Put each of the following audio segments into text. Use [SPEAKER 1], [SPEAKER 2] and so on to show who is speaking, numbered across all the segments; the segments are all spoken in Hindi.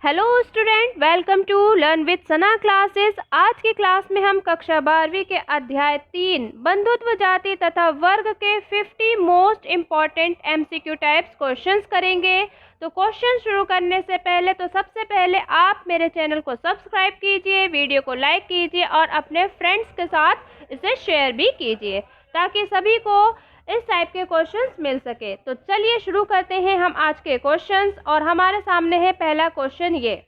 [SPEAKER 1] Hello student, welcome to learn with Sana classes. आज की क्लास में हम कक्षा 12वीं के अध्याय 3 बंधुत्व जाति तथा वर्ग के 50 most important MCQ types questions करेंगे। तो क्वेश्चन शुरू करने से पहले सबसे पहले आप मेरे चैनल को सब्सक्राइब कीजिए, वीडियो को लाइक कीजिए और अपने फ्रेंड्स के साथ इसे शेयर भी कीजिए ताकि सभी को इस टाइप के क्वेश्चंस मिल सके। तो चलिए शुरू करते हैं हम आज के क्वेश्चंस। और हमारे सामने है पहला क्वेश्चन ये,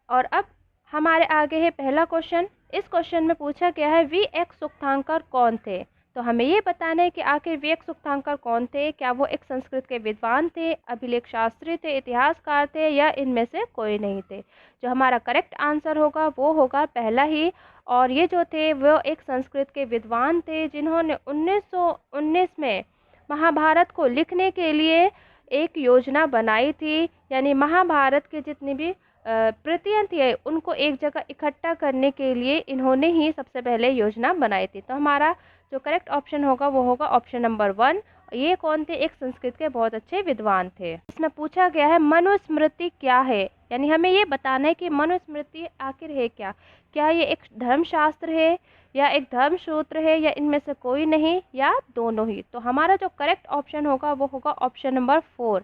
[SPEAKER 1] और अब हमारे आगे है पहला क्वेश्चन। इस क्वेश्चन में पूछा गया है वी.एक्स सूक्तांकर कौन थे। तो हमें ये बताना है कि आखिर वी.एक्स सूक्तांकर कौन थे। क्या वो एक संस्कृत के विद्वान थे, अभिलेख शास्त्री थे, इतिहासकार थे या इनमें से कोई नहीं थे। जो हमारा करेक्ट आंसर होगा वो होगा पहला ही। और ये जो थे वो एक संस्कृत के विद्वान थे जिन्होंने 1919 में महाभारत को लिखने के लिए एक योजना बनाई थी। यानी महाभारत के जितनी भी प्रतियां थी उनको एक जगह इकट्ठा करने के लिए इन्होंने ही सबसे पहले योजना बनाई थी। तो हमारा जो करेक्ट ऑप्शन होगा वो होगा ऑप्शन नंबर 1। ये कौन थे? एक संस्कृत के बहुत अच्छे विद्वान थे। इसमें पूछा गया है मनुस्मृति क्या है। यानी हमें ये बताना है कि मनुस्मृति आखिर है क्या। क्या ये एक धर्मशास्त्र है या एक धर्मसूत्र है या इनमें से कोई नहीं या दोनों ही। तो हमारा जो करेक्ट ऑप्शन होगा वो होगा ऑप्शन नंबर 4,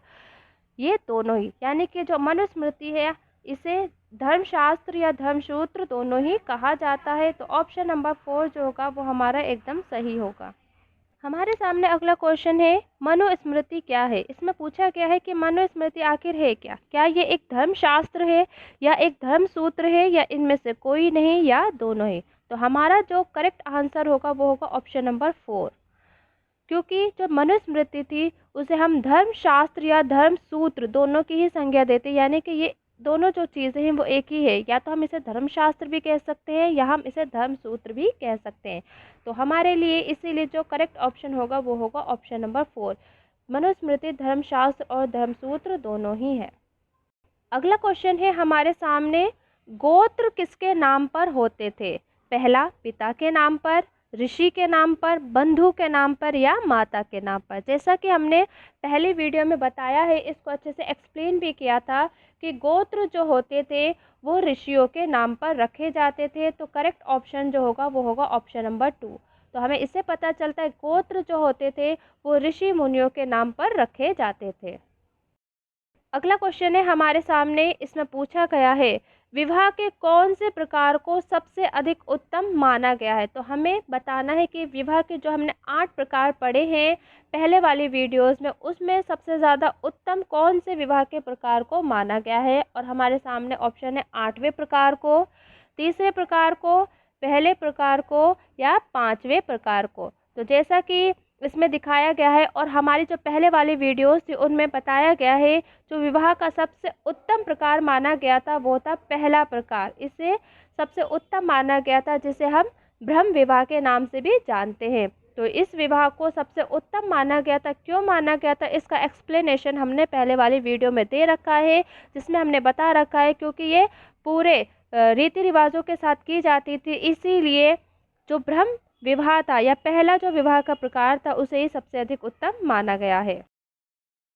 [SPEAKER 1] ये दोनों ही। यानी कि जो मनुस्मृति है इसे धर्मशास्त्र या धर्मसूत्र दोनों ही कहा जाता है। तो ऑप्शन नंबर 4 जो होगा वो हमारा एकदम सही होगा। हमारे सामने अगला क्वेश्चन है मनुस्मृति क्या है। इसमें पूछा गया है कि मनुस्मृति आखिर है क्या। क्या ये एक धर्मशास्त्र है या एक धर्मसूत्र है या इनमें से कोई नहीं या दोनों ही। तो हमारा जो करेक्ट आंसर होगा वो होगा ऑप्शन नंबर 4, क्योंकि जो मनुस्मृति थी उसे हम धर्मशास्त्र या धर्मसूत्र दोनों की ही संज्ञा देते। यानी कि ये दोनों जो चीज़ें हैं वो एक ही है। या तो हम इसे धर्मशास्त्र भी कह सकते हैं या हम इसे धर्मसूत्र भी कह सकते हैं। तो हमारे लिए इसीलिए जो करेक्ट ऑप्शन होगा वो होगा ऑप्शन नंबर 4। मनुस्मृति धर्मशास्त्र और धर्मसूत्र दोनों ही है। अगला क्वेश्चन है हमारे सामने, गोत्र किसके नाम पर होते थे। पहला पिता के नाम पर, ऋषि के नाम पर, बंधु के नाम पर या माता के नाम पर। जैसा कि हमने पहली वीडियो में बताया है, इसको अच्छे से एक्सप्लेन भी किया था कि गोत्र जो होते थे वो ऋषियों के नाम पर रखे जाते थे। तो करेक्ट ऑप्शन जो होगा वो होगा ऑप्शन नंबर 2। तो हमें इससे पता चलता है गोत्र जो होते थे वो ऋषि मुनियों के नाम पर रखे जाते थे। अगला क्वेश्चन है हमारे सामने। इसमें पूछा गया है विवाह के कौन से प्रकार को सबसे अधिक उत्तम माना गया है। तो हमें बताना है कि विवाह के जो हमने 8 प्रकार पढ़े हैं पहले वाली वीडियोस में, उसमें सबसे ज़्यादा उत्तम कौन से विवाह के प्रकार को माना गया है। और हमारे सामने ऑप्शन है 8वें प्रकार को, 30वें प्रकार को, पहले प्रकार को या 5वें प्रकार को। तो जैसा कि इसमें दिखाया गया है और हमारी जो पहले वाली वीडियोस थी उनमें बताया गया है जो विवाह का सबसे उत्तम प्रकार माना गया था वो था पहला प्रकार। इसे सबसे उत्तम माना गया था जिसे हम ब्रह्म विवाह के नाम से भी जानते हैं। तो इस विवाह को सबसे उत्तम माना गया था। क्यों माना गया था इसका एक्सप्लेनेशन हमने पहले वाली वीडियो में दे रखा है, जिसमें हमने बता रखा है क्योंकि ये पूरे रीति रिवाजों के साथ की जाती थी, इसीलिए जो ब्रह्म विवाह था या पहला जो विवाह का प्रकार था उसे ही सबसे अधिक उत्तम माना गया है।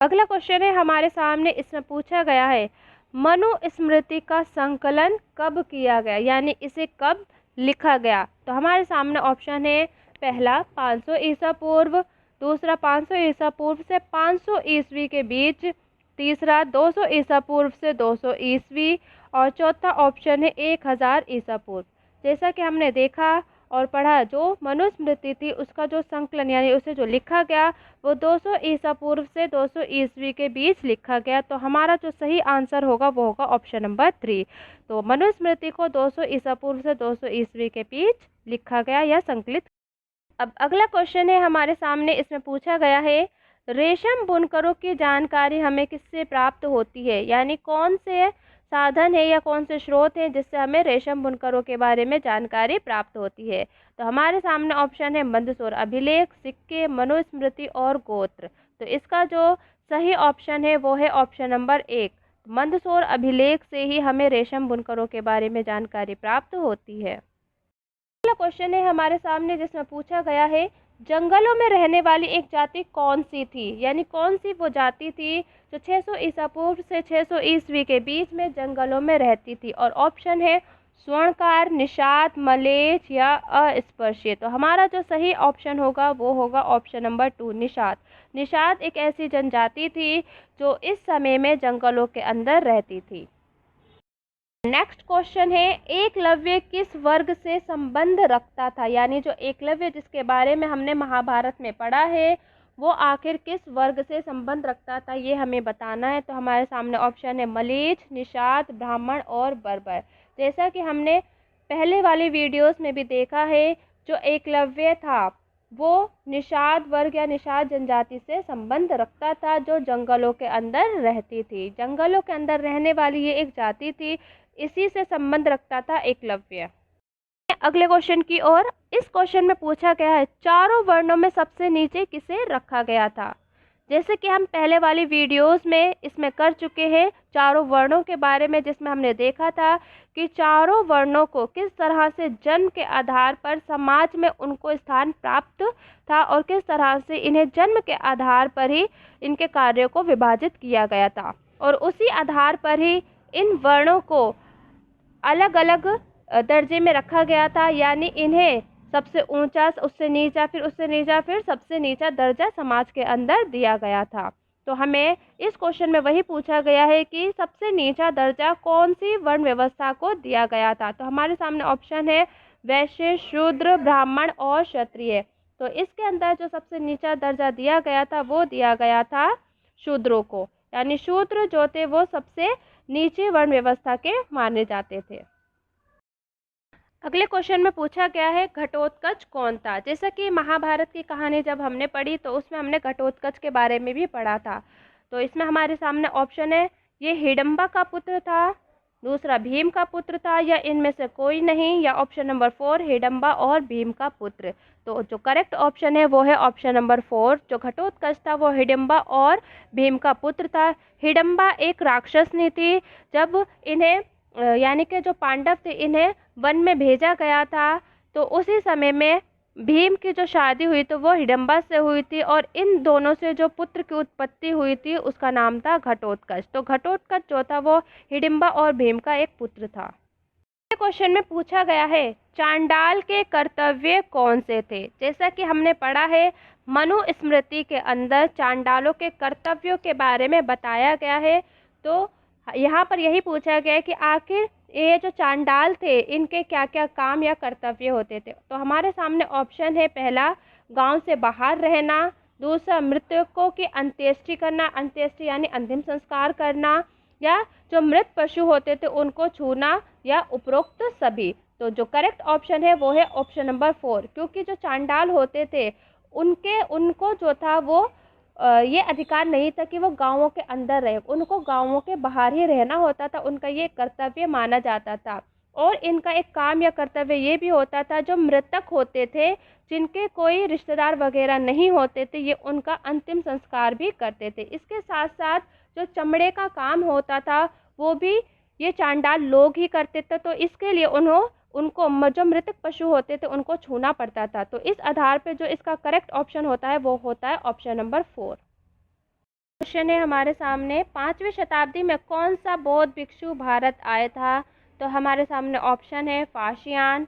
[SPEAKER 1] अगला क्वेश्चन है हमारे सामने। इसमें पूछा गया है मनुस्मृति का संकलन कब किया गया, यानी इसे कब लिखा गया। तो हमारे सामने ऑप्शन है पहला 500 ईसा पूर्व, दूसरा 500 ईसा पूर्व से 500 ईस्वी के बीच, तीसरा 200 ईसा पूर्व से 200 ईस्वी और चौथा ऑप्शन है 1000 ईसा पूर्व। जैसा कि हमने देखा और पढ़ा, जो मनुस्मृति थी उसका जो संकलन यानी उसे जो लिखा गया वो 200 ईसा पूर्व से 200 ईस्वी के बीच लिखा गया। तो हमारा जो सही आंसर होगा वो होगा ऑप्शन नंबर 3। तो मनुस्मृति को 200 ईसा पूर्व से 200 ईस्वी के बीच लिखा गया या संकलित। अब अगला क्वेश्चन है हमारे सामने। इसमें पूछा गया है रेशम बुनकरों की जानकारी हमें किससे प्राप्त होती है। यानी कौन से साधन है या कौन से स्रोत हैं जिससे हमें रेशम बुनकरों के बारे में जानकारी प्राप्त होती है। तो हमारे सामने ऑप्शन है मंदसौर अभिलेख, सिक्के, मनुस्मृति और गोत्र। तो इसका जो सही ऑप्शन है वो है ऑप्शन नंबर 1। मंदसौर अभिलेख से ही हमें रेशम बुनकरों के बारे में जानकारी प्राप्त होती है। अगला क्वेश्चन है हमारे सामने जिसमें पूछा गया है जंगलों में रहने वाली एक जाति कौन सी थी, यानी कौन सी वो जाति थी जो 600 ईसा पूर्व से 600 ईस्वी के बीच में जंगलों में रहती थी। और ऑप्शन है स्वर्णकार, निषाद, मलेच्छ या अस्पृश्य। तो हमारा जो सही ऑप्शन होगा वो होगा ऑप्शन नंबर 2, निषाद। निषाद एक ऐसी जनजाति थी जो इस समय में जंगलों के अंदर रहती थी। नेक्स्ट क्वेश्चन है, एकलव्य किस वर्ग से संबंध रखता था, यानी जो एकलव्य जिसके बारे में हमने महाभारत में पढ़ा है वो आखिर किस वर्ग से संबंध रखता था, ये हमें बताना है। तो हमारे सामने ऑप्शन है मलेच्छ, निषाद, ब्राह्मण और बर्बर। जैसा कि हमने पहले वाली वीडियोस में भी देखा है, जो एकलव्य था वो निषाद वर्ग या निषाद जनजाति से संबंध रखता था, जो जंगलों के अंदर रहती थी। जंगलों के अंदर रहने वाली ये एक जाति थी, इसी से संबंध रखता था एकलव्य। अगले क्वेश्चन की ओर। इस क्वेश्चन में पूछा गया है, चारों वर्णों में सबसे नीचे किसे रखा गया था। जैसे कि हम पहले वाली वीडियोस में इसमें कर चुके हैं चारों वर्णों के बारे में, जिसमें हमने देखा था कि चारों वर्णों को किस तरह से जन्म के आधार पर समाज में उनको स्थान प्राप्त था और किस तरह से इन्हें जन्म के आधार पर ही इनके कार्यों को विभाजित किया गया था, और उसी आधार पर ही इन वर्णों को अलग अलग दर्जे में रखा गया था, यानी इन्हें सबसे ऊंचा, उससे नीचा, फिर उससे नीचा, फिर सबसे नीचा दर्जा समाज के अंदर दिया गया था। तो हमें इस क्वेश्चन में वही पूछा गया है कि सबसे नीचा दर्जा कौन सी वर्ण व्यवस्था को दिया गया था। तो हमारे सामने ऑप्शन है वैश्य, शूद्र, ब्राह्मण और क्षत्रिय। तो इसके अंदर जो सबसे नीचा दर्जा दिया गया था वो दिया गया था शूद्रों को, यानी शूद्र जो थे वो सबसे नीचे वर्ण व्यवस्था के माने जाते थे। अगले क्वेश्चन में पूछा गया है घटोत्कच कौन था। जैसा कि महाभारत की कहानी जब हमने पढ़ी तो उसमें हमने घटोत्कच के बारे में भी पढ़ा था। तो इसमें हमारे सामने ऑप्शन है, ये हिडम्बा का पुत्र था, दूसरा भीम का पुत्र था, या इनमें से कोई नहीं, या ऑप्शन नंबर 4 हिडम्बा और भीम का पुत्र। तो जो करेक्ट ऑप्शन है वो है ऑप्शन नंबर 4। जो घटोत्कच था वो हिडम्बा और भीम का पुत्र था। हिडम्बा एक राक्षसनी थी। जब इन्हें यानी कि जो पांडव थे इन्हें वन में भेजा गया था, तो उसी समय में भीम की जो शादी हुई तो वो हिडम्बा से हुई थी, और इन दोनों से जो पुत्र की उत्पत्ति हुई थी उसका नाम था घटोत्कच। तो घटोत्कच जो था वो हिडम्बा और भीम का एक पुत्र था। क्वेश्चन में पूछा गया है चांडाल के कर्तव्य कौन से थे। जैसा कि हमने पढ़ा है मनुस्मृति के अंदर चांडालों के कर्तव्यों के बारे में बताया गया है। तो यहाँ पर यही पूछा गया है कि आखिर ये जो चांडाल थे इनके क्या क्या काम या कर्तव्य होते थे। तो हमारे सामने ऑप्शन है, पहला गांव से बाहर रहना, दूसरा मृतकों की अंत्येष्टि करना, अंत्येष्टि यानी अंतिम संस्कार करना, या जो मृत पशु होते थे उनको छूना, या उपरोक्त सभी। तो जो करेक्ट ऑप्शन है वो है ऑप्शन नंबर 4, क्योंकि जो चांडाल होते थे उनको जो था वो ये अधिकार नहीं था कि वो गांवों के अंदर रहे, उनको गांवों के बाहर ही रहना होता था, उनका ये कर्तव्य माना जाता था। और इनका एक काम या कर्तव्य ये भी होता था, जो मृतक होते थे जिनके कोई रिश्तेदार वगैरह नहीं होते थे, ये उनका अंतिम संस्कार भी करते थे। इसके साथ साथ जो चमड़े का काम होता था वो भी ये चांडाल लोग ही करते थे, तो इसके लिए उनको जो मृतक पशु होते थे उनको छूना पड़ता था। तो इस आधार पे जो इसका करेक्ट ऑप्शन होता है वो होता है ऑप्शन नंबर 4। क्वेश्चन है हमारे सामने, 5वीं शताब्दी में कौन सा बौद्ध भिक्षु भारत आया था। तो हमारे सामने ऑप्शन है फाशियान,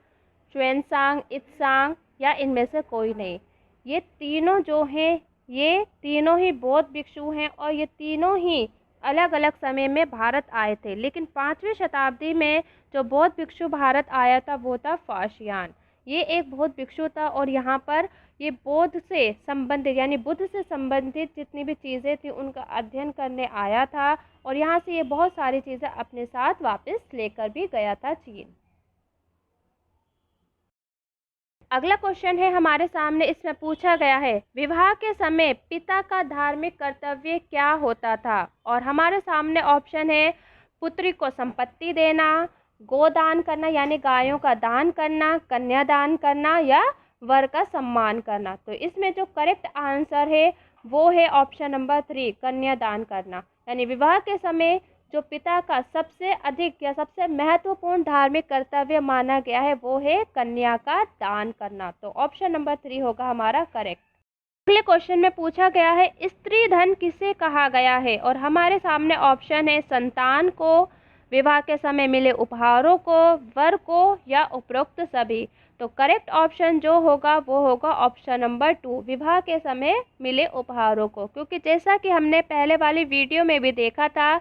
[SPEAKER 1] च्वेनसांग, इत्सांग, या इनमें से कोई नहीं। ये तीनों जो हैं ये तीनों ही बौद्ध भिक्षु हैं, और ये तीनों ही अलग अलग समय में भारत आए थे। लेकिन 5वीं शताब्दी में जो बौद्ध भिक्षु भारत आया था वो था फाशियान। ये एक बौद्ध भिक्षु था, और यहाँ पर ये बौद्ध से संबंधित यानी बुद्ध से संबंधित जितनी भी चीज़ें थी उनका अध्ययन करने आया था, और यहाँ से ये बहुत सारी चीज़ें अपने साथ वापस लेकर भी गया था चीन। अगला क्वेश्चन है हमारे सामने, इसमें पूछा गया है विवाह के समय पिता का धार्मिक कर्तव्य क्या होता था। और हमारे सामने ऑप्शन है पुत्री को संपत्ति देना, गोदान करना यानी गायों का दान करना, कन्यादान करना, या वर का सम्मान करना। तो इसमें जो करेक्ट आंसर है वो है ऑप्शन नंबर 3, कन्यादान करना। यानी विवाह के समय जो पिता का सबसे अधिक या सबसे महत्वपूर्ण धार्मिक कर्तव्य माना गया है वो है कन्या का दान करना। तो ऑप्शन नंबर 3 होगा हमारा करेक्ट। अगले क्वेश्चन में पूछा गया है स्त्री धन किसे कहा गया है, और हमारे सामने ऑप्शन है संतान को, विवाह के समय मिले उपहारों को, वर को, या उपरोक्त सभी। तो करेक्ट ऑप्शन जो होगा वो होगा ऑप्शन नंबर 2, विवाह के समय मिले उपहारों को, क्योंकि जैसा कि हमने पहले वाली वीडियो में भी देखा था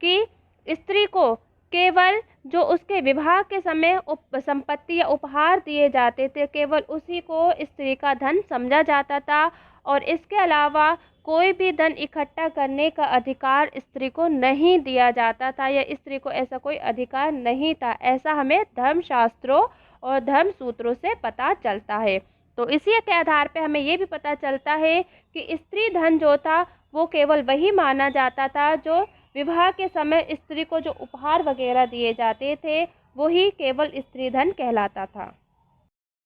[SPEAKER 1] कि स्त्री को केवल जो उसके विवाह के समय संपत्ति या उपहार दिए जाते थे, केवल उसी को स्त्री का धन समझा जाता था, और इसके अलावा कोई भी धन इकट्ठा करने का अधिकार स्त्री को नहीं दिया जाता था, या स्त्री को ऐसा कोई अधिकार नहीं था। ऐसा हमें धर्मशास्त्रों और धर्म सूत्रों से पता चलता है। तो इसी के आधार पे हमें ये भी पता चलता है कि स्त्री धन जो था वो केवल वही माना जाता था जो विवाह के समय स्त्री को जो उपहार वगैरह दिए जाते थे वही केवल स्त्री धन कहलाता था।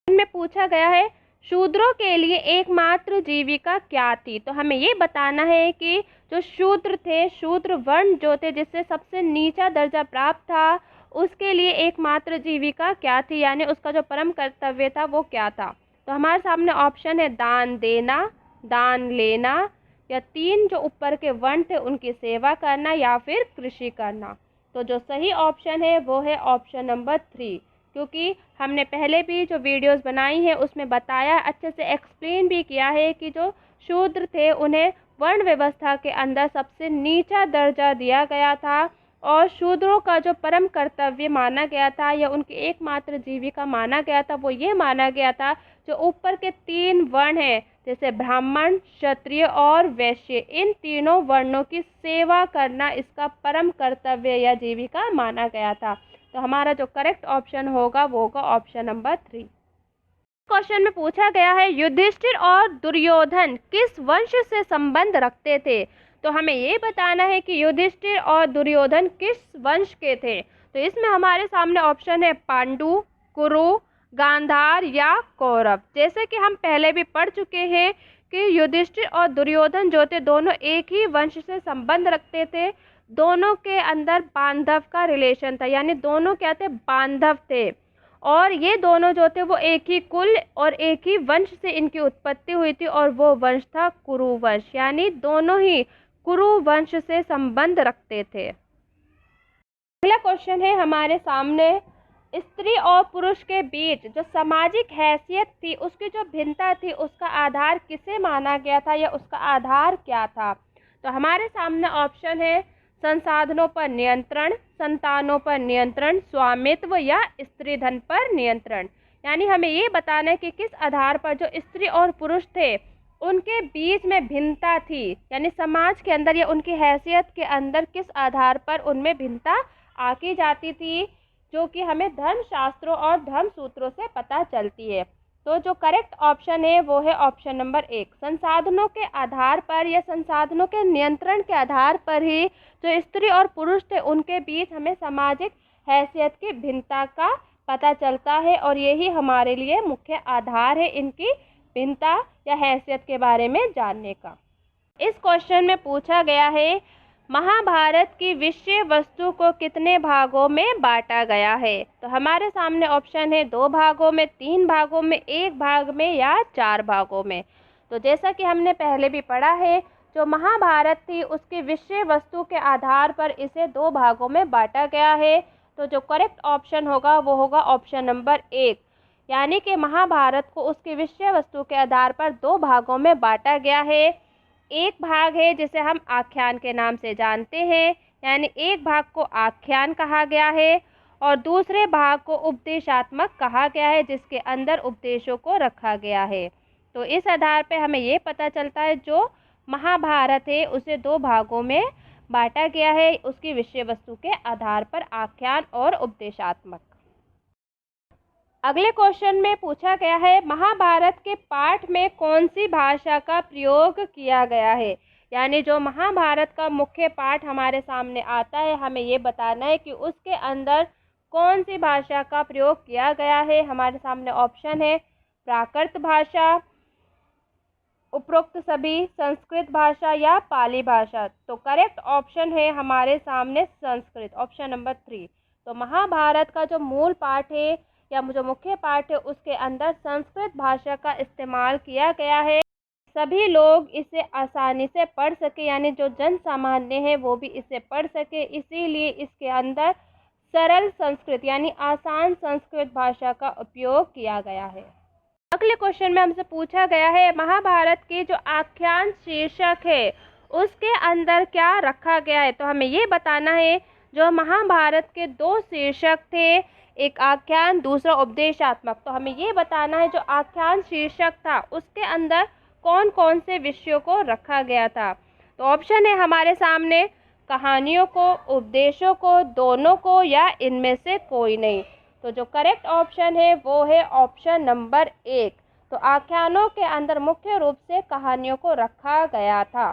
[SPEAKER 1] इनमें पूछा गया है शूद्रों के लिए एकमात्र जीविका क्या थी। तो हमें ये बताना है कि जो शूद्र थे, शूद्र वर्ण जो थे जिससे सबसे नीचा दर्जा प्राप्त था, उसके लिए एकमात्र जीविका क्या थी, यानी उसका जो परम कर्तव्य था वो क्या था। तो हमारे सामने ऑप्शन है दान देना, दान लेना, या 3 जो ऊपर के वर्ण थे उनकी सेवा करना, या फिर कृषि करना। तो जो सही ऑप्शन है वो है ऑप्शन नंबर 3, क्योंकि हमने पहले भी जो वीडियोस बनाई हैं उसमें बताया, अच्छे से एक्सप्लेन भी किया है कि जो शूद्र थे उन्हें वर्ण व्यवस्था के अंदर सबसे नीचा दर्जा दिया गया था, और शूद्रों का जो परम कर्तव्य माना गया था या उनकी एकमात्र जीविका माना गया था वो ये माना गया था जो ऊपर के 3 वर्ण हैं, जैसे ब्राह्मण, क्षत्रिय और वैश्य, इन तीनों वर्णों की सेवा करना इसका परम कर्तव्य या जीविका माना गया था। तो हमारा जो करेक्ट ऑप्शन होगा वो होगा ऑप्शन नंबर 3। क्वेश्चन में पूछा गया है युधिष्ठिर और दुर्योधन किस वंश से संबंध रखते थे। तो हमें ये बताना है कि युधिष्ठिर और दुर्योधन किस वंश के थे। तो इसमें हमारे सामने ऑप्शन है पांडु, कुरु, गांधार या कौरव। जैसे कि हम पहले भी पढ़ चुके हैं कि युधिष्ठिर और दुर्योधन जो थे दोनों एक ही वंश से संबंध रखते थे, दोनों के अंदर बांधव का रिलेशन था, यानी दोनों क्या थे, बांधव थे, और ये दोनों जो थे वो एक ही कुल और एक ही वंश से इनकी उत्पत्ति हुई थी, और वो वंश था कुरु वंश, यानी दोनों ही कुरु वंश से संबंध रखते थे। अगला क्वेश्चन है हमारे सामने स्त्री और पुरुष के बीच जो सामाजिक हैसियत थी उसकी जो भिन्नता थी उसका आधार किसे माना गया था या उसका आधार क्या था। तो हमारे सामने ऑप्शन है संसाधनों पर नियंत्रण, संतानों पर नियंत्रण, स्वामित्व या स्त्री धन पर नियंत्रण। यानी हमें ये बताना है कि किस आधार पर जो स्त्री और पुरुष थे उनके बीच में भिन्नता थी, यानी समाज के अंदर या उनकी हैसियत के अंदर किस आधार पर उनमें भिन्नता आकी जाती थी, जो कि हमें धर्मशास्त्रों और धर्म सूत्रों से पता चलती है। तो जो करेक्ट ऑप्शन है वो है ऑप्शन नंबर 1, संसाधनों के आधार पर या संसाधनों के नियंत्रण के आधार पर ही जो स्त्री और पुरुष थे उनके बीच हमें सामाजिक हैसियत की भिन्नता का पता चलता है, और यही हमारे लिए मुख्य आधार है इनकी भिन्नता या हैसियत के बारे में जानने का। इस क्वेश्चन में पूछा गया है महाभारत की विषय वस्तु को कितने भागों में बांटा गया है। तो हमारे सामने ऑप्शन है 2 भागों में, 3 भागों में, 1 भाग में या 4 भागों में। तो जैसा कि हमने पहले भी पढ़ा है जो महाभारत थी उसकी विषय वस्तु के आधार पर इसे 2 भागों में बांटा गया है। तो जो करेक्ट ऑप्शन होगा वो होगा ऑप्शन नंबर 1, यानी कि महाभारत को उसकी विषय वस्तु के आधार पर 2 भागों में बांटा गया है। एक भाग है जिसे हम आख्यान के नाम से जानते हैं, यानी एक भाग को आख्यान कहा गया है और दूसरे भाग को उपदेशात्मक कहा गया है जिसके अंदर उपदेशों को रखा गया है। तो इस आधार पे हमें ये पता चलता है जो महाभारत है उसे 2 भागों में बांटा गया है उसकी विषय वस्तु के आधार पर, आख्यान और उपदेशात्मक। अगले क्वेश्चन में पूछा गया है महाभारत के पाठ में कौन सी भाषा का प्रयोग किया गया है। यानी जो महाभारत का मुख्य पाठ हमारे सामने आता है हमें ये बताना है कि उसके अंदर कौन सी भाषा का प्रयोग किया गया है। हमारे सामने ऑप्शन है प्राकृत भाषा, उपरोक्त सभी संस्कृत भाषा या पाली भाषा? तो करेक्ट ऑप्शन है हमारे सामने संस्कृत, ऑप्शन नंबर 3। तो महाभारत का जो मूल पाठ है या जो मुख्य पाठ है उसके अंदर संस्कृत भाषा का इस्तेमाल किया गया है, सभी लोग इसे आसानी से पढ़ सके, यानी जो जन सामान्य है वो भी इसे पढ़ सके, इसीलिए इसके अंदर सरल संस्कृत यानी आसान संस्कृत भाषा का उपयोग किया गया है। अगले क्वेश्चन में हमसे पूछा गया है महाभारत की जो आख्यान शीर्षक है उसके अंदर क्या रखा गया है? तो हमें ये बताना है जो महाभारत के 2 शीर्षक थे, एक आख्यान दूसरा उपदेशात्मक। तो हमें ये बताना है जो आख्यान शीर्षक था उसके अंदर कौन कौन से विषयों को रखा गया था? तो ऑप्शन है हमारे सामने कहानियों को, उपदेशों को, दोनों को या इनमें से कोई नहीं। तो जो करेक्ट ऑप्शन है वो है ऑप्शन नंबर 1। तो आख्यानों के अंदर मुख्य रूप से कहानियों को रखा गया था।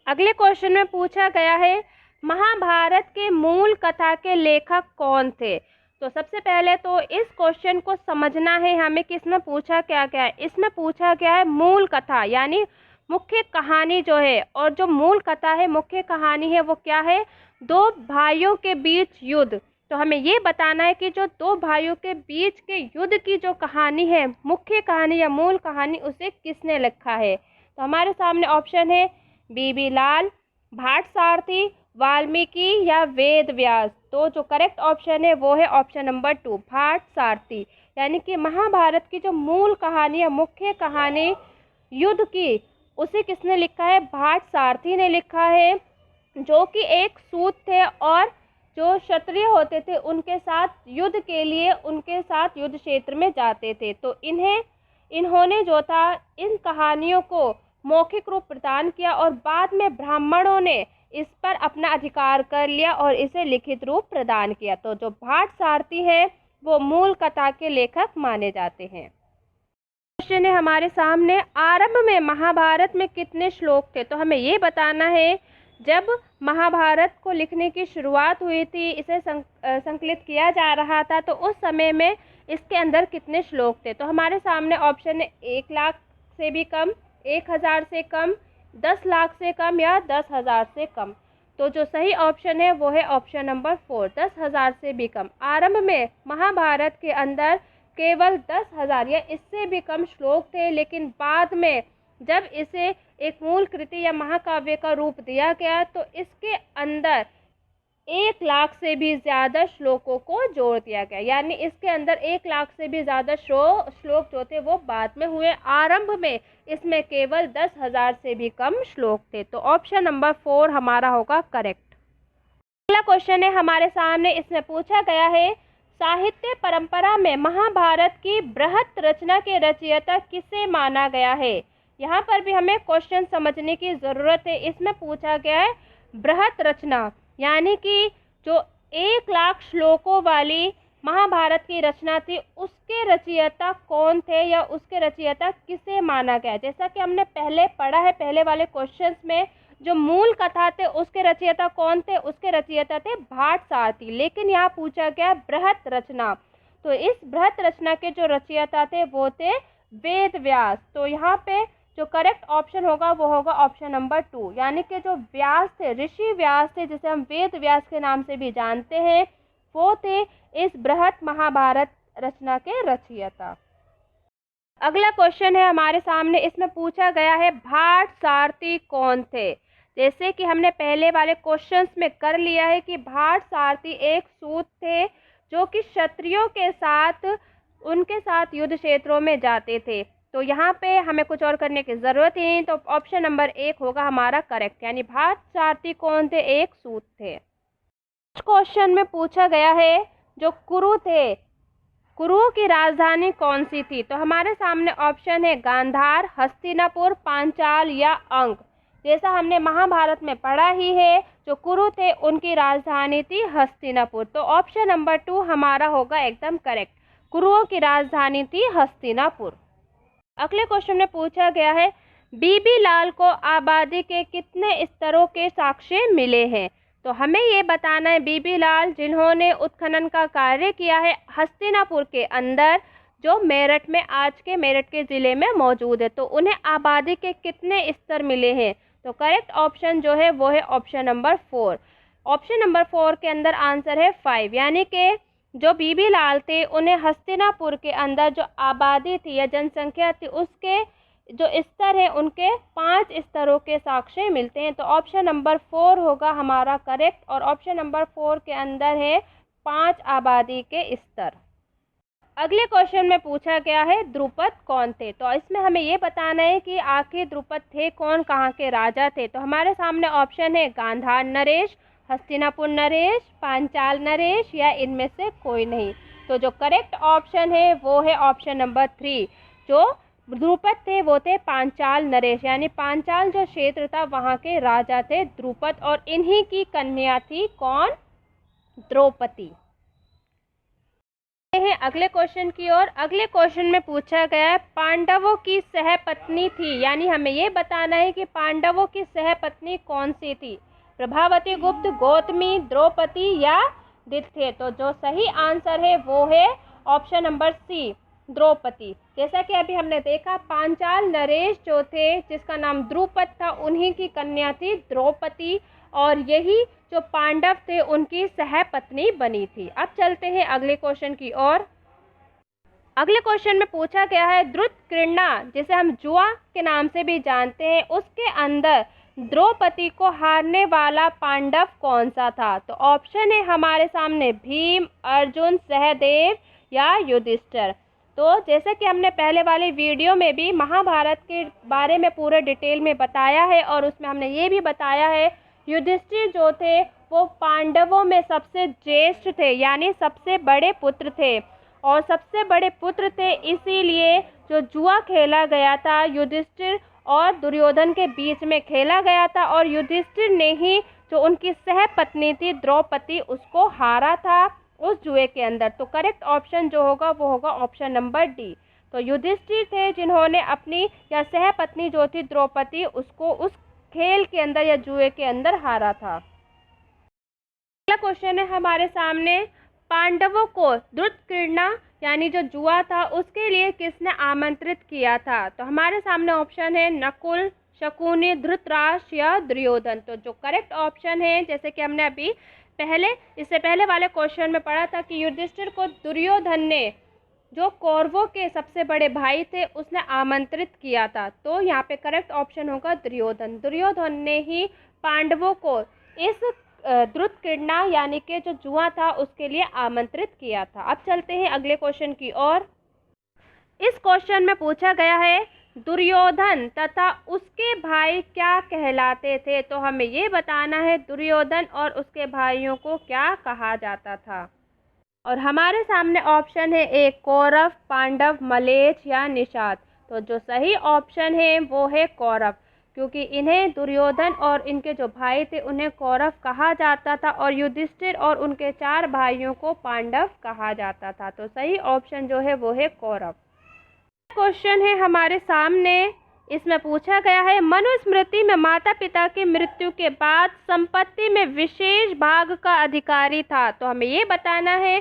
[SPEAKER 1] अगले क्वेश्चन में पूछा गया है महाभारत के मूल कथा के लेखक कौन थे? तो सबसे पहले तो इस क्वेश्चन को समझना है हमें कि इसमें पूछा क्या गया है। इसमें पूछा गया है मूल कथा यानी मुख्य कहानी जो है, और जो मूल कथा है मुख्य कहानी है वो क्या है? 2 भाइयों के बीच युद्ध। तो हमें ये बताना है कि जो 2 भाइयों के बीच के युद्ध की जो कहानी है, मुख्य कहानी या मूल कहानी, उसे किसने लिखा है? तो हमारे सामने ऑप्शन है बीबी लाल, भाट सारथी, वाल्मीकि या वेद व्यास। तो जो करेक्ट ऑप्शन है वो है ऑप्शन नंबर 2 भाट सारथी। यानी कि महाभारत की जो मूल कहानी या मुख्य कहानी युद्ध की, उसे किसने लिखा है? भाट सारथी ने लिखा है, जो कि एक सूत थे और जो क्षत्रिय होते थे उनके साथ युद्ध के लिए उनके साथ युद्ध क्षेत्र में जाते थे। तो इन्होंने जो था इन कहानियों को मौखिक रूप प्रदान किया और बाद में ब्राह्मणों ने इस पर अपना अधिकार कर लिया और इसे लिखित रूप प्रदान किया। तो जो भाट सारथी है वो मूल कथा के लेखक माने जाते हैं। क्वेश्चन है हमारे सामने आरंभ में महाभारत में कितने श्लोक थे? तो हमें ये बताना है जब महाभारत को लिखने की शुरुआत हुई थी, इसे संकलित किया जा रहा था, तो उस समय में इसके अंदर कितने श्लोक थे? तो हमारे सामने ऑप्शन है 1 लाख से भी कम, 1000 से कम, 10 लाख से कम या 10,000 से कम। तो जो सही ऑप्शन है वो है ऑप्शन नंबर 4 10,000 से भी कम। आरंभ में महाभारत के अंदर केवल 10,000 या इससे भी कम श्लोक थे, लेकिन बाद में जब इसे एक मूल कृति या महाकाव्य का रूप दिया गया तो इसके अंदर 1 लाख से भी ज़्यादा श्लोकों को जोड़ दिया गया। यानी इसके अंदर 1 लाख से भी ज़्यादा श्लोक जो थे वो बाद में हुए। आरंभ में इसमें केवल 10,000 से भी कम श्लोक थे। तो ऑप्शन नंबर 4 हमारा होगा करेक्ट। अगला क्वेश्चन है हमारे सामने, इसमें पूछा गया है साहित्य परंपरा में महाभारत की बृहत रचना के रचयिता किसे माना गया है? यहाँ पर भी हमें क्वेश्चन समझने की ज़रूरत है। इसमें पूछा गया है बृहत रचना यानी कि जो 1 लाख श्लोकों वाली महाभारत की रचना थी उसके रचयिता कौन थे या उसके रचयिता किसे माना गया? जैसा कि हमने पहले पढ़ा है, पहले वाले क्वेश्चंस में जो मूल कथा थे उसके रचयिता कौन थे? उसके रचयिता थे भाट सारथी। लेकिन यहाँ पूछा गया बृहत रचना, तो इस बृहत रचना के जो रचयिता थे वो थे वेद व्यास। तो यहाँ पे जो करेक्ट ऑप्शन होगा वो होगा ऑप्शन नंबर 2, यानी कि जो व्यास थे, ऋषि व्यास थे, जिसे हम वेद व्यास के नाम से भी जानते हैं, वो थे इस बृहत महाभारत रचना के रचयिता। अगला क्वेश्चन है हमारे सामने, इसमें पूछा गया है भाट सारथी कौन थे? जैसे कि हमने पहले वाले क्वेश्चंस में कर लिया है कि भाट सारथी एक सूत थे जो कि क्षत्रियों के साथ उनके साथ युद्ध क्षेत्रों में जाते थे। तो यहाँ पे हमें कुछ और करने की ज़रूरत ही नहीं, तो ऑप्शन नंबर 1 होगा हमारा करेक्ट, यानी भाट सारथी कौन थे? एक सूत थे। क्वेश्चन में पूछा गया है जो कुरु थे, कुरुओं की राजधानी कौन सी थी? तो हमारे सामने ऑप्शन है गांधार, हस्तिनापुर, पांचाल या अंक। जैसा हमने महाभारत में पढ़ा ही है, जो कुरु थे उनकी राजधानी थी हस्तिनापुर। तो ऑप्शन नंबर 2 हमारा होगा एकदम करेक्ट, कुरुओं की राजधानी थी हस्तिनापुर। अगले क्वेश्चन में पूछा गया है बीबी लाल को आबादी के कितने स्तरों के साक्ष्य मिले हैं? तो हमें ये बताना है बीबी लाल जिन्होंने उत्खनन का कार्य किया है हस्तिनापुर के अंदर, जो मेरठ में, आज के मेरठ के ज़िले में मौजूद है। तो उन्हें आबादी के कितने स्तर मिले हैं? तो करेक्ट ऑप्शन जो है वो है ऑप्शन नंबर 4। ऑप्शन नंबर 4 के अंदर आंसर है 5, यानी कि जो बीबी लाल थे उन्हें हस्तिनापुर के अंदर जो आबादी थी या जनसंख्या थी उसके जो स्तर है उनके 5 स्तरों के साक्ष्य मिलते हैं। तो ऑप्शन नंबर 4 होगा हमारा करेक्ट, और ऑप्शन नंबर 4 के अंदर है 5 आबादी के स्तर। अगले क्वेश्चन में पूछा गया है द्रुपद कौन थे? तो इसमें हमें ये बताना है कि आखिर द्रुपद थे कौन, कहाँ के राजा थे? तो हमारे सामने ऑप्शन है गांधार नरेश, हस्तिनापुर नरेश, पांचाल नरेश या इनमें से कोई नहीं। तो जो करेक्ट ऑप्शन है वो है ऑप्शन नंबर 3। जो द्रुपद थे वो थे पांचाल नरेश, यानी पांचाल जो क्षेत्र था वहाँ के राजा थे द्रुपद, और इन्हीं की कन्या थी कौन? द्रौपदी। हैं अगले क्वेश्चन की ओर। अगले क्वेश्चन में पूछा गया है पांडवों की सहपत्नी थी, यानी हमें ये बताना है कि पांडवों की सहपत्नी कौन सी थी? प्रभावती, गुप्त, गौतमी, द्रौपदी या दित्य? तो जो सही आंसर है वो है ऑप्शन नंबर सी, द्रौपदी। जैसा कि अभी हमने देखा पांचाल नरेश जो थे जिसका नाम द्रुपद था उन्हीं की कन्या थी द्रौपदी, और यही जो पांडव थे उनकी सहपत्नी बनी थी। अब चलते हैं अगले क्वेश्चन की ओर। अगले क्वेश्चन में पूछा गया है द्रुत क्रीडा, जिसे हम जुआ के नाम से भी जानते हैं, उसके अंदर द्रौपदी को हारने वाला पांडव कौन सा था? तो ऑप्शन है हमारे सामने भीम, अर्जुन, सहदेव या युधिष्ठिर। तो जैसे कि हमने पहले वाले वीडियो में भी महाभारत के बारे में पूरे डिटेल में बताया है, और उसमें हमने ये भी बताया है युधिष्ठिर जो थे वो पांडवों में सबसे ज्येष्ठ थे, यानी सबसे बड़े पुत्र थे, और सबसे बड़े पुत्र थे इसीलिए जो जुआ खेला गया था युधिष्ठिर और दुर्योधन के बीच में खेला गया था, और युधिष्ठिर ने ही जो उनकी सहपत्नी थी द्रौपदी उसको हारा था उस जुए के अंदर। तो करेक्ट ऑप्शन जो होगा वो होगा ऑप्शन नंबर डी। तो युधिष्ठिर थे जिन्होंने अपनी या सहपत्नी जो थी द्रौपदी उसको उस खेल के अंदर या जुए के अंदर हारा था। अगला क्वेश्चन है हमारे सामने पांडवों को द्रुत क्रीडा यानी जो जुआ था उसके लिए किसने आमंत्रित किया था? तो हमारे सामने ऑप्शन है नकुल, शकुनी, धृतराष्ट्र या दुर्योधन। तो जो करेक्ट ऑप्शन है, जैसे कि हमने अभी इससे पहले वाले क्वेश्चन में पढ़ा था कि युधिष्ठिर को दुर्योधन ने जो कौरवों के सबसे बड़े भाई थे उसने आमंत्रित किया था। तो यहाँ पे करेक्ट ऑप्शन होगा दुर्योधन। दुर्योधन ने ही पांडवों को इस द्रुत क्रीडा यानी कि जो जुआ था उसके लिए आमंत्रित किया था। अब चलते हैं अगले क्वेश्चन की ओर। इस क्वेश्चन में पूछा गया है दुर्योधन तथा उसके भाई क्या कहलाते थे? तो हमें ये बताना है दुर्योधन और उसके भाइयों को क्या कहा जाता था। और हमारे सामने ऑप्शन है एक कौरव, पांडव, मलेच्छ या निषाद। तो जो सही ऑप्शन है वो है कौरव, क्योंकि इन्हें दुर्योधन और इनके जो भाई थे उन्हें कौरव कहा जाता था, और युधिष्ठिर और उनके 4 भाइयों को पांडव कहा जाता था। तो सही ऑप्शन जो है वो है कौरव। क्वेश्चन है हमारे सामने, इसमें पूछा गया है मनुस्मृति में माता पिता की मृत्यु के बाद संपत्ति में विशेष भाग का अधिकारी था। तो हमें ये बताना है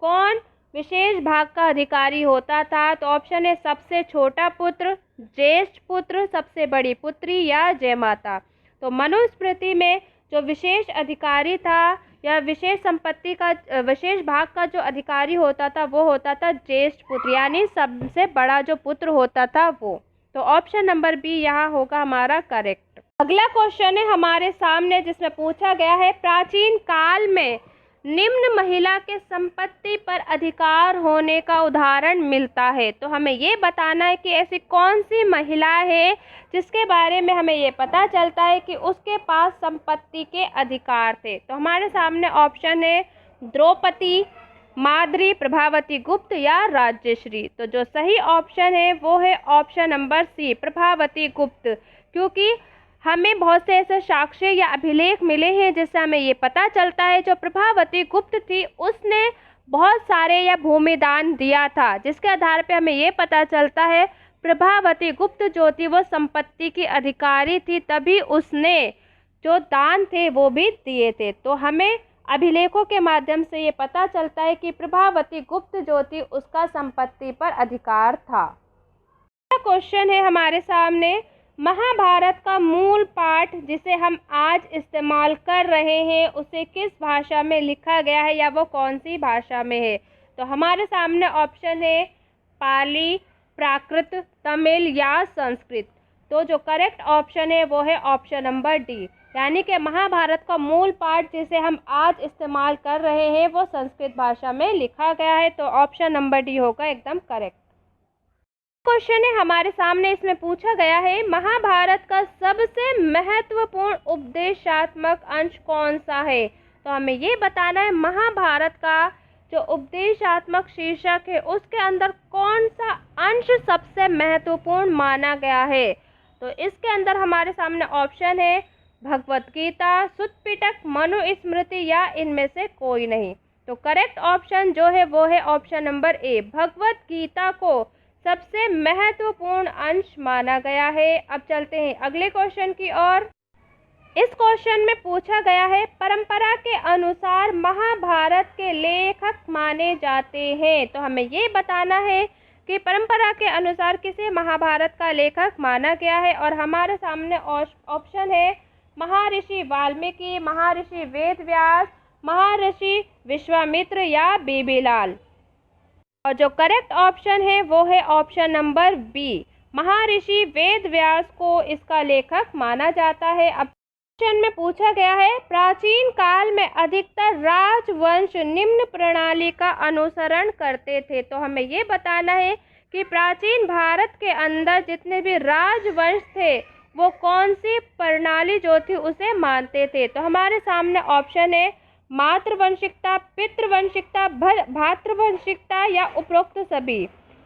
[SPEAKER 1] कौन विशेष भाग का अधिकारी होता था। तो ऑप्शन है सबसे छोटा पुत्र, ज्येष्ठ पुत्र, सबसे बड़ी पुत्री या जयमाता। तो मनुस्मृति में जो विशेष अधिकारी था या विशेष संपत्ति का विशेष भाग का जो अधिकारी होता था वो होता था ज्येष्ठ पुत्र, यानी सबसे बड़ा जो पुत्र होता था वो। तो ऑप्शन नंबर बी यहाँ होगा हमारा करेक्ट। अगला क्वेश्चन है हमारे सामने जिसमें पूछा गया है प्राचीन काल में निम्न महिला के संपत्ति पर अधिकार होने का उदाहरण मिलता है। तो हमें ये बताना है कि ऐसी कौन सी महिला है जिसके बारे में हमें ये पता चलता है कि उसके पास संपत्ति के अधिकार थे। तो हमारे सामने ऑप्शन है द्रौपदी, माद्री, प्रभावती गुप्त या राज्यश्री। तो जो सही ऑप्शन है वो है ऑप्शन नंबर सी, प्रभावती गुप्त, क्योंकि हमें बहुत से ऐसे साक्ष्य या अभिलेख मिले हैं जिससे हमें ये पता चलता है जो प्रभावती गुप्त थी उसने बहुत सारे या भूमिदान दिया था, जिसके आधार पे हमें ये पता चलता है प्रभावती गुप्त जो थी वो संपत्ति की अधिकारी थी, तभी उसने जो दान थे वो भी दिए थे। तो हमें अभिलेखों के माध्यम से ये पता चलता है कि प्रभावती गुप्त जो थी उसका संपत्ति पर अधिकार था। क्वेश्चन है हमारे सामने, महाभारत का मूल पाठ जिसे हम आज इस्तेमाल कर रहे हैं उसे किस भाषा में लिखा गया है या वो कौन सी भाषा में है? तो हमारे सामने ऑप्शन है पाली, प्राकृत, तमिल या संस्कृत। तो जो करेक्ट ऑप्शन है वो है ऑप्शन नंबर डी, यानी कि महाभारत का मूल पाठ जिसे हम आज इस्तेमाल कर रहे हैं वो संस्कृत भाषा में लिखा गया है। तो ऑप्शन नंबर डी होगा एकदम करेक्ट। क्वेश्चन है हमारे सामने, इसमें पूछा गया है महाभारत का सबसे महत्वपूर्ण उपदेशात्मक अंश कौन सा है? तो हमें ये बताना है महाभारत का जो उपदेशात्मक शीर्षक है उसके अंदर कौन सा अंश सबसे महत्वपूर्ण माना गया है? तो इसके अंदर हमारे सामने ऑप्शन है भगवत गीता, सुत्त पिटक, मनुस्मृति या इनमें से कोई नहीं। तो करेक्ट ऑप्शन जो है वो है ऑप्शन नंबर ए, भगवत गीता को सबसे महत्वपूर्ण अंश माना गया है। अब चलते हैं अगले क्वेश्चन की ओर। इस क्वेश्चन में पूछा गया है परंपरा के अनुसार महाभारत के लेखक माने जाते हैं। तो हमें ये बताना है कि परंपरा के अनुसार किसे महाभारत का लेखक माना गया है, और हमारे सामने ऑप्शन है महर्षि वाल्मीकि, महर्षि वेदव्यास, महर्षि विश्वामित्र या बीबीलाल। और जो करेक्ट ऑप्शन है वो है ऑप्शन नंबर बी, महर्षि वेदव्यास को इसका लेखक माना जाता है। अब क्वेश्चन में पूछा गया है प्राचीन काल में अधिकतर राजवंश निम्न प्रणाली का अनुसरण करते थे। तो हमें ये बताना है कि प्राचीन भारत के अंदर जितने भी राजवंश थे वो कौन सी प्रणाली जो थी उसे मानते थे। तो हमारे सामने ऑप्शन है मातृवंशिकता, पितृवंशिकता, भातृवंशिकता या उपरोक्त सभी।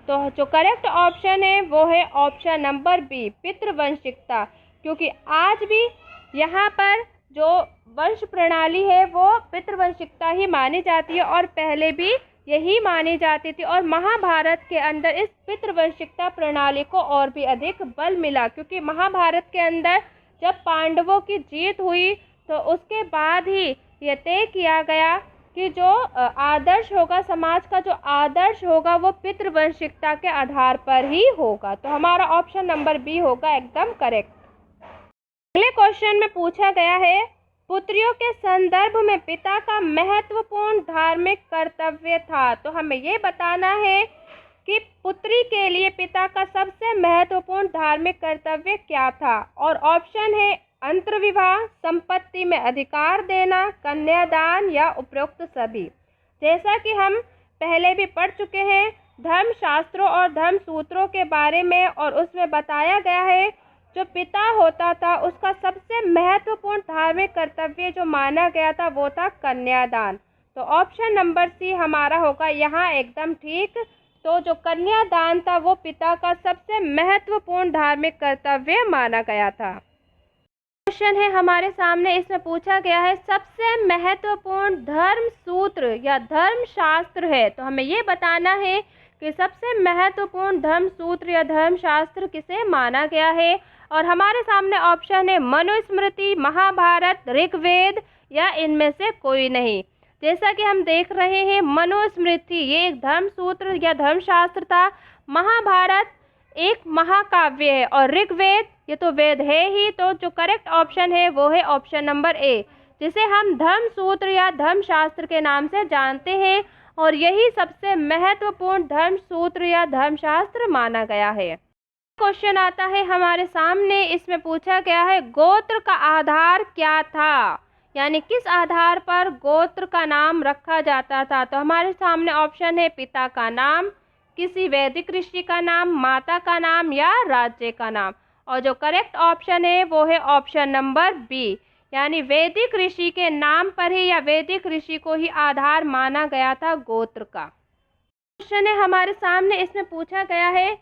[SPEAKER 1] तो जो करेक्ट ऑप्शन है वो है ऑप्शन नंबर बी, पितृवंशिकता, क्योंकि आज भी यहाँ पर जो वंश प्रणाली है वो पितृवंशिकता ही मानी जाती है और पहले भी यही मानी जाती थी। और महाभारत के अंदर इस पितृवंशिकता प्रणाली को और भी अधिक बल मिला, क्योंकि महाभारत के अंदर जब पांडवों की जीत हुई तो उसके बाद ही ये तय किया गया कि जो आदर्श होगा, समाज का जो आदर्श होगा वो पितृवंशिकता के आधार पर ही होगा। तो हमारा ऑप्शन नंबर बी होगा एकदम करेक्ट। अगले क्वेश्चन में पूछा गया है पुत्रियों के संदर्भ में पिता का महत्वपूर्ण धार्मिक कर्तव्य था। तो हमें ये बताना है कि पुत्री के लिए पिता का सबसे महत्वपूर्ण धार्मिक कर्तव्य क्या था, और ऑप्शन है अंतर्विवाह, संपत्ति में अधिकार देना, कन्यादान या उपरोक्त सभी। जैसा कि हम पहले भी पढ़ चुके हैं धर्मशास्त्रों और धर्म सूत्रों के बारे में, और उसमें बताया गया है जो पिता होता था उसका सबसे महत्वपूर्ण धार्मिक कर्तव्य जो माना गया था वो था कन्यादान। तो ऑप्शन नंबर सी हमारा होगा यहाँ एकदम ठीक। तो जो कन्यादान था वो पिता का सबसे महत्वपूर्ण धार्मिक कर्तव्य माना गया था। क्वेश्चन है हमारे सामने, इसमें पूछा गया है सबसे महत्वपूर्ण धर्म सूत्र या धर्म शास्त्र है। तो हमें ये बताना है कि सबसे महत्वपूर्ण धर्म सूत्र या धर्म शास्त्र किसे माना गया है, और हमारे सामने ऑप्शन है मनुस्मृति, महाभारत, ऋग्वेद या इनमें से कोई नहीं। जैसा कि हम देख रहे हैं मनुस्मृति ये एक धर्म सूत्र या धर्मशास्त्र था, महाभारत एक महाकाव्य है और ऋग्वेद ये तो वेद है ही। तो जो करेक्ट ऑप्शन है वो है ऑप्शन नंबर ए, जिसे हम धर्म सूत्र या धर्मशास्त्र के नाम से जानते हैं, और यही सबसे महत्वपूर्ण धर्म सूत्र या धर्मशास्त्र माना गया है। क्वेश्चन आता है हमारे सामने, इसमें पूछा गया है गोत्र का आधार क्या था, यानी किस आधार पर गोत्र का नाम रखा जाता था। तो हमारे सामने ऑप्शन है पिता का नाम, किसी वैदिक ऋषि का नाम, माता का नाम या राज्य का नाम। और जो करेक्ट ऑप्शन है वो है ऑप्शन नंबर बी, यानी वैदिक ऋषि के नाम पर ही या वैदिक ऋषि को ही आधार माना गया था गोत्र का। क्वेश्चन है हमारे सामने, इसमें पूछा गया है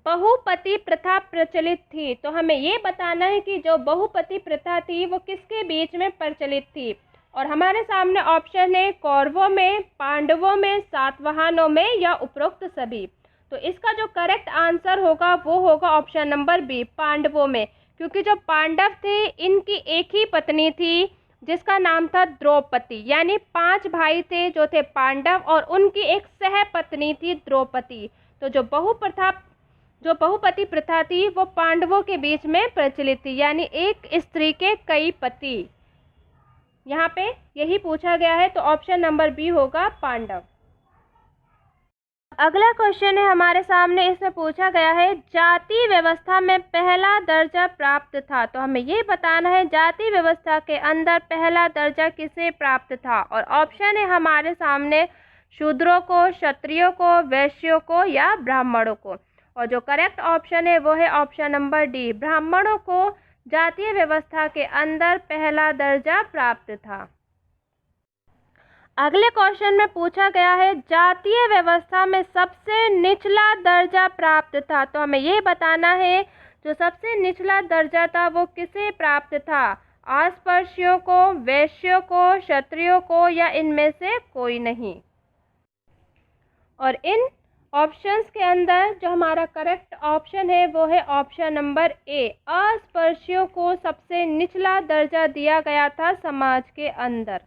[SPEAKER 1] बहुपति प्रथा प्रचलित थी। तो हमें ये बताना है कि जो बहुपति प्रथा थी वो किसके बीच में प्रचलित थी, और हमारे सामने ऑप्शन है कौरवों में, पांडवों में, सातवाहनों में या उपरोक्त सभी। तो इसका जो करेक्ट आंसर होगा वो होगा ऑप्शन नंबर बी, पांडवों में, क्योंकि जो पांडव थे इनकी एक ही पत्नी थी जिसका नाम था द्रौपदी। यानी 5 भाई थे जो थे पांडव और उनकी एक सहपत्नी थी द्रौपदी। तो जो बहुपति प्रथा थी वो पांडवों के बीच में प्रचलित थी, यानी एक स्त्री के कई पति। यहाँ पे यही पूछा गया है, तो ऑप्शन नंबर बी होगा पांडव। अगला क्वेश्चन है हमारे सामने, इसमें पूछा गया है जाति व्यवस्था में पहला दर्जा प्राप्त था। तो हमें ये बताना है जाति व्यवस्था के अंदर पहला दर्जा किसे प्राप्त था। और ऑप्शन है हमारे सामने शूद्रों को, क्षत्रियों को, वैश्यों को या ब्राह्मणों को। और जो करेक्ट ऑप्शन है वो है ऑप्शन नंबर डी, ब्राह्मणों को जातीय व्यवस्था के अंदर पहला दर्जा प्राप्त था। अगले क्वेश्चन में पूछा गया है जातीय व्यवस्था में सबसे निचला दर्जा प्राप्त था। तो हमें ये बताना है जो सबसे निचला दर्जा था वो किसे प्राप्त था, अस्पृश्यों को, वैश्यों को, क्षत्रियों को या इनमें से कोई नहीं। और इन ऑप्शंस के अंदर जो हमारा करेक्ट ऑप्शन है वो है ऑप्शन नंबर ए, अस्पृश्यों को सबसे निचला दर्जा दिया गया था समाज के अंदर।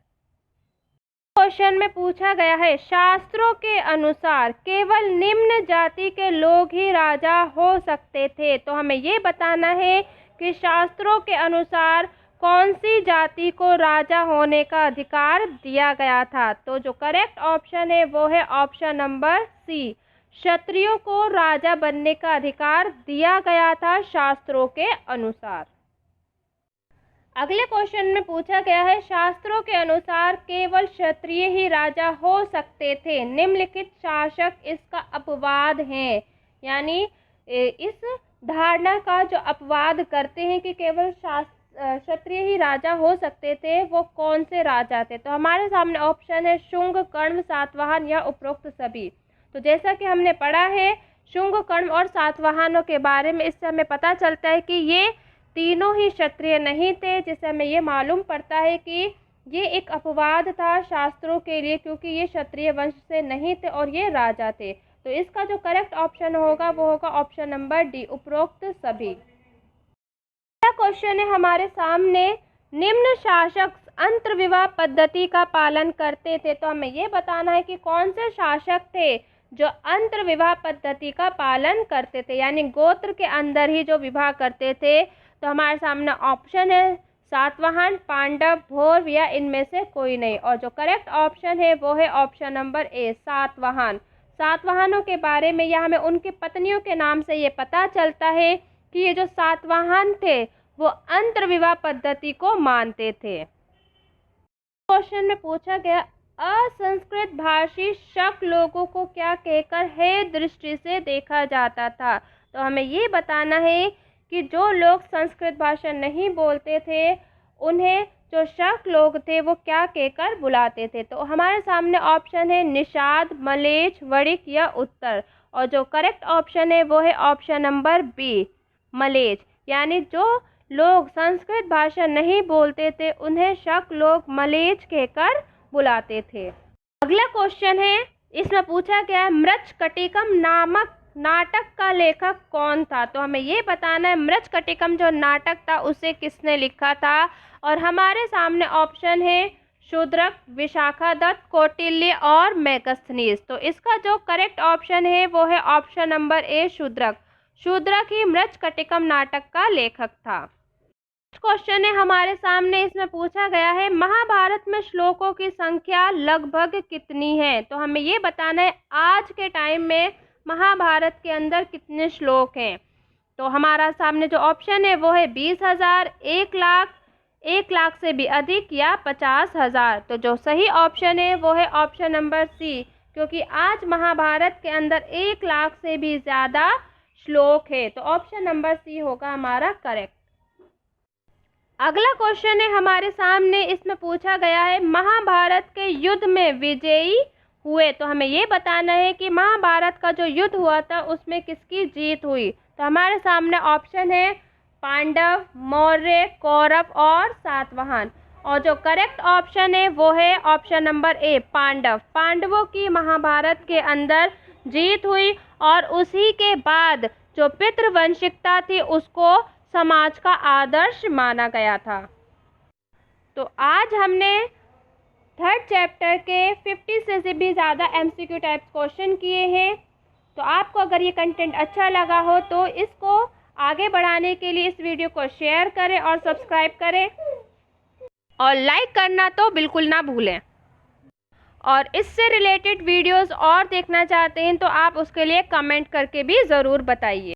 [SPEAKER 1] क्वेश्चन में पूछा गया है शास्त्रों के अनुसार केवल निम्न जाति के लोग ही राजा हो सकते थे। तो हमें ये बताना है कि शास्त्रों के अनुसार कौन सी जाति को राजा होने का अधिकार दिया गया था। तो जो करेक्ट ऑप्शन है वो है ऑप्शन नंबर सी, क्षत्रियों को राजा बनने का अधिकार दिया गया था शास्त्रों के अनुसार। अगले क्वेश्चन में पूछा गया है शास्त्रों के अनुसार केवल क्षत्रिय ही राजा हो सकते थे, निम्नलिखित शासक इसका अपवाद हैं। यानी इस धारणा का जो अपवाद करते हैं कि केवल क्षत्रिय ही राजा हो सकते थे, वो कौन से राजा थे। तो हमारे सामने ऑप्शन है शुंग, कर्ण, सातवाहन या उपरोक्त सभी। तो जैसा कि हमने पढ़ा है शुंग, कर्ण और सातवाहनों के बारे में, इससे हमें पता चलता है कि ये तीनों ही क्षत्रिय नहीं थे, जिससे हमें ये मालूम पड़ता है कि ये एक अपवाद था शास्त्रों के लिए, क्योंकि ये क्षत्रिय वंश से नहीं थे और ये राजा थे। तो इसका जो करेक्ट ऑप्शन होगा वो होगा ऑप्शन नंबर डी, उपरोक्त सभी। अगला क्वेश्चन है हमारे सामने निम्न शासक अंतर्विवाह पद्धति का पालन करते थे। तो हमें ये बताना है कि कौन से शासक थे जो अंतर्विवाह पद्धति का पालन करते थे, यानी गोत्र के अंदर ही जो विवाह करते थे। तो हमारे सामने ऑप्शन है सातवाहन, पांडव, भोर या इनमें से कोई नहीं। और जो करेक्ट ऑप्शन है वो है ऑप्शन नंबर ए, सातवाहन। सातवाहनों के बारे में या हमें उनकी पत्नियों के नाम से ये पता चलता है कि ये जो सातवाहन थे वो अंतर्विवाह पद्धति को मानते थे। क्वेश्चन में पूछा गया असंस्कृत भाषी शक लोगों को क्या कहकर हे दृष्टि से देखा जाता था। तो हमें ये बताना है कि जो लोग संस्कृत भाषा नहीं बोलते थे उन्हें जो शक लोग थे वो क्या कहकर बुलाते थे। तो हमारे सामने ऑप्शन है निषाद, मलेच्छ, वणिक या उत्तर। और जो करेक्ट ऑप्शन है वो है ऑप्शन नंबर बी, मलेच्छ। यानी जो लोग संस्कृत भाषा नहीं बोलते थे उन्हें शक लोग मलेच्छ कहकर बुलाते थे। अगला क्वेश्चन है, इसमें पूछा गया मृच्छकटिकम नामक नाटक का लेखक कौन था। तो हमें ये बताना है मृच्छकटिकम जो नाटक था उसे किसने लिखा था। और हमारे सामने ऑप्शन है शूद्रक, विशाखादत्त, कौटिल्य और मेगस्थनीज। तो इसका जो करेक्ट ऑप्शन है वो है option number A, Shudraka. Shudraka ही मृच्छकटिकम नाटक का लेखक था। क्वेश्चन है हमारे सामने, इसमें पूछा गया है महाभारत में श्लोकों की संख्या लगभग कितनी है। तो हमें ये बताना है आज के टाइम में महाभारत के अंदर कितने श्लोक हैं। तो हमारा सामने जो ऑप्शन है वो है 20,000, 1 लाख, 1 लाख से भी अधिक या 50,000। तो जो सही ऑप्शन है वो है ऑप्शन नंबर सी, क्योंकि आज महाभारत के अंदर 1 लाख से भी ज़्यादा श्लोक है। तो ऑप्शन नंबर सी होगा हमारा करेक्ट। अगला क्वेश्चन है हमारे सामने, इसमें पूछा गया है महाभारत के युद्ध में विजयी हुए। तो हमें ये बताना है कि महाभारत का जो युद्ध हुआ था उसमें किसकी जीत हुई। तो हमारे सामने ऑप्शन है पांडव, मौर्य, कौरव और सातवाहन। और जो करेक्ट ऑप्शन है वो है ऑप्शन नंबर ए, पांडव। पांडवों की महाभारत के अंदर जीत हुई और उसी के बाद जो पितृवंशिकता थी उसको समाज का आदर्श माना गया था। तो आज हमने थर्ड चैप्टर के 50 से भी ज़्यादा MCQ टाइप्स क्वेश्चन किए हैं। तो आपको अगर ये कंटेंट अच्छा लगा हो तो इसको आगे बढ़ाने के लिए इस वीडियो को शेयर करें और सब्सक्राइब करें और लाइक करना तो बिल्कुल ना भूलें। और इससे रिलेटेड वीडियोस और देखना चाहते हैं तो आप उसके लिए कमेंट करके भी ज़रूर बताइए।